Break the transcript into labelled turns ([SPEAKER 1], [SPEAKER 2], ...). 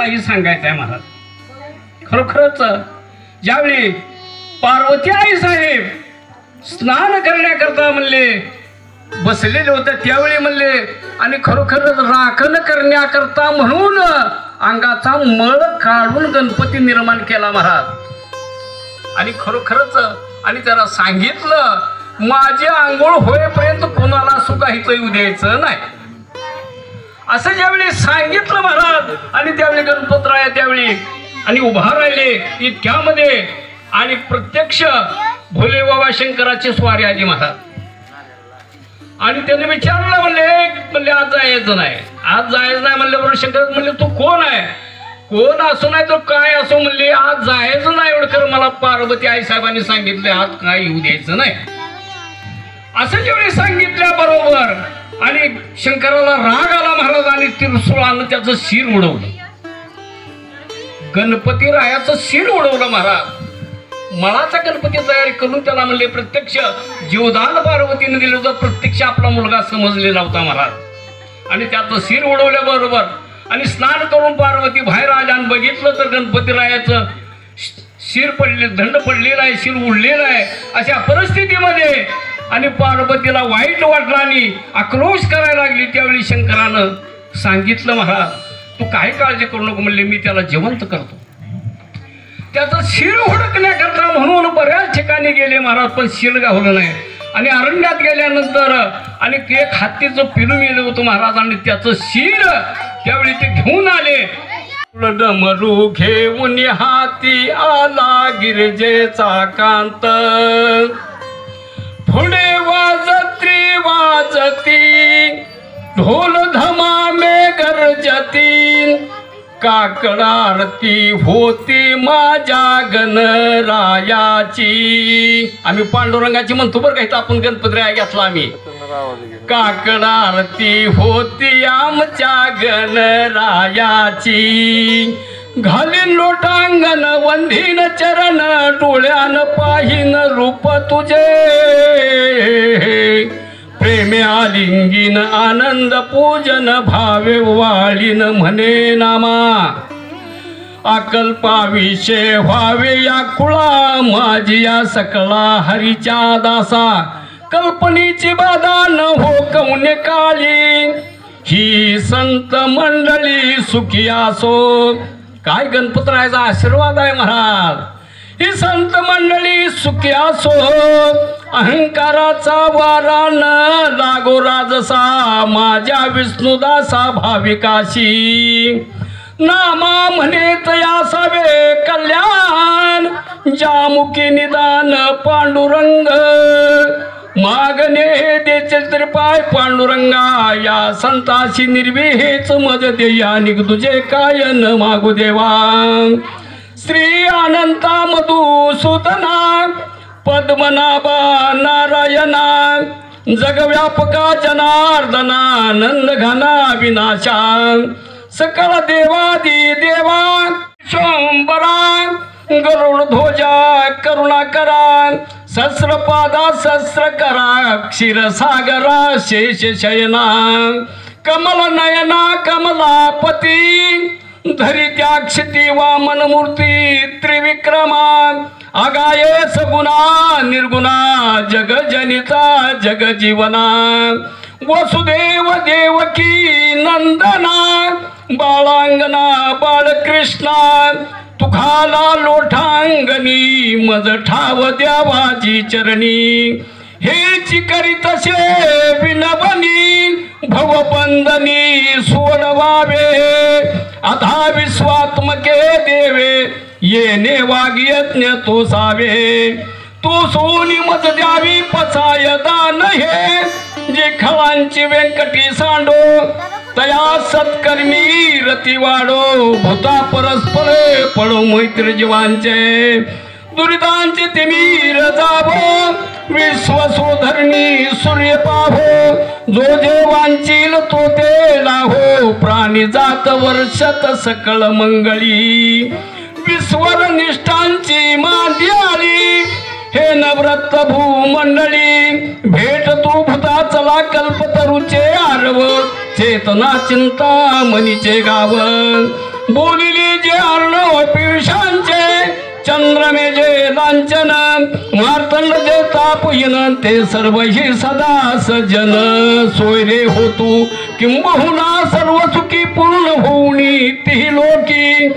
[SPEAKER 1] मलाही सांगायचं आहे महाराज. खरोखरच ज्यावेळी पार्वती आई साहेब स्नान करण्याकरता म्हणले बसलेले होते त्यावेळी म्हणले आणि खरोखरच राखण करण्याकरता म्हणून अंगाचा मळ काढून गणपती निर्माण केला महाराज. आणि खरोखरच आणि त्याला सांगितलं माझी आंघोळ होईपर्यंत कोणाला सुद्धा इथं येऊ द्यायचं नाही असं ज्यावेळी सांगितलं महाराज. आणि त्यावेळी गणपतराय त्यावेळी आणि उभा राहिले इतक्यामध्ये आणि प्रत्यक्ष भोले बाबा शंकराची स्वारी आली महाराज. आणि त्याने विचारलं म्हणले आज जायचं नाही आज जायचं नाही म्हणले. बरोबर शंकर म्हणले तू कोण आहे कोण असो नाही तर काय असो म्हणले आज जायचं नाही एवढं कर मला पार्वती आई साहेबांनी सांगितले आज काय येऊ द्यायचं नाही असं जेवढे सांगितल्याबरोबर आणि शंकराला राग आला महाराज आणि त्रिशूळानं त्याचं शिर उडवलं. गणपती रायाचं शिर उडवलं महाराज. मळाचा गणपती तयारी करून त्याला म्हणले प्रत्यक्ष जीवदान पार्वतीने दिलं होतं. प्रत्यक्ष आपला मुलगा समजलेला होता महाराज. आणि त्याचं शिर उडवल्याबरोबर आणि स्नान करून पार्वती बाहेर आल्या आणि बघितलं तर गणपतीरायाचं शिर पडले दंड पडलेला आहे शिर उडलेलं आहे. अशा परिस्थितीमध्ये आणि पार्वतीला वाईट वाटलं आणि आक्रोश करायला लागली. त्यावेळी शंकरानं सांगितलं महाराज तू काय काळजी करू नको म्हणले मी त्याला जिवंत करतो. त्याचं शिर हुडकण्याकरता म्हणून बऱ्याच ठिकाणी गेले महाराज पण शिर गावलं नाही. आणि अरण्यात गेल्यानंतर आणि एक हत्तीचं पिलू मेलं होतं महाराज आणि त्याचं शिर त्यावेळी ते घेऊन आले. डमरू घेऊन हाती आला गिरजेचा कांत पुढे वाजती ढोल धमामे गरजती काकड आरती होती माझ्या गणरायाची. आम्ही पांडुरंगाची म्हणतो बरं का आपण गणपतीराया घेतला आम्ही. काकड आरती होती आमच्या गणरायाची घालीन लोटांगण वंदीन चरण डोळ्यान पाहीन रूप तुझे प्रेमे आलिंगीन आनंद पूजन भावे वाळीन म्हणे नामा अकल्पाविषय व्हावे या कुळा माझी या सकला हरीच्या दासा कल्पनेची बाधा न हो कवने काळी ही संत मंडळी सुखी असो. काय गणपतरायाचा आशीर्वाद आहे महाराज. ही संत मंडळी सुखी असो अहंकाराचा वारा न लागो राजसा माझ्या विष्णुदासा भाविकाशी नामा म्हणे तयासावे कल्याण जामुखी निदान पांडुरंग मागणे देचे त्रिपाय पांडुरंगा या संताशी निर्विहेच मज देया निग तुझे काय न मागू देवा. श्री अनंता मधुसूदना पद्मनाभा नारायणा जगव्यापका जनार्दना नंद घना विनाशा सकल देवादी देवा शंभरा गरुड ध्वजा करुणाकरा सहस्रपादा सहस्र करा क्षीरसागरा शेष शयना कमल नयना कमलापती धरित्याक्षिती वामन मूर्ती त्रिविक्रमा आगाये सगुणा निर्गुणा जगजनिता जगजीवना वसुदेव देवकी नंदना बाळांगना बाळकृष्णा तुखाला लोठांगणी मज ठाव द्यावाची चरणी हेची करीतसे विनवनी भवबंधनी सोडवावे अधा विश्वात्मके देवे येणे वाग्यज्ञ तो सावे तो सोनी मज द्यावी पचाय दान हे जे खळांची व्यंकटी सांडो तया सत्कर्मी रती वाढो भूता परस्परे पडो मैत्र जीवांचे दुरितांचे तिमीर जावो विश्वसोधरणी सूर्य पाहो जो जे वांचील तो ते लाहो प्राणी जात वर्षत सकळ मंगळी विश्वर निष्ठांची मांदियाळी हे नवरत्न भूमंडळी भेट तू भूता चला कल्पतरुचे आरव चेतना चिंता मनीचे गाव बोलिले जे अर्णव पियुषांचे चंद्रमे जे लांछन मार्तंड जे तापहीन ते सर्वही सदा सज्जन सोयरे होतू किंबहुना सर्व सुखी पूर्ण होऊनी ती लोकी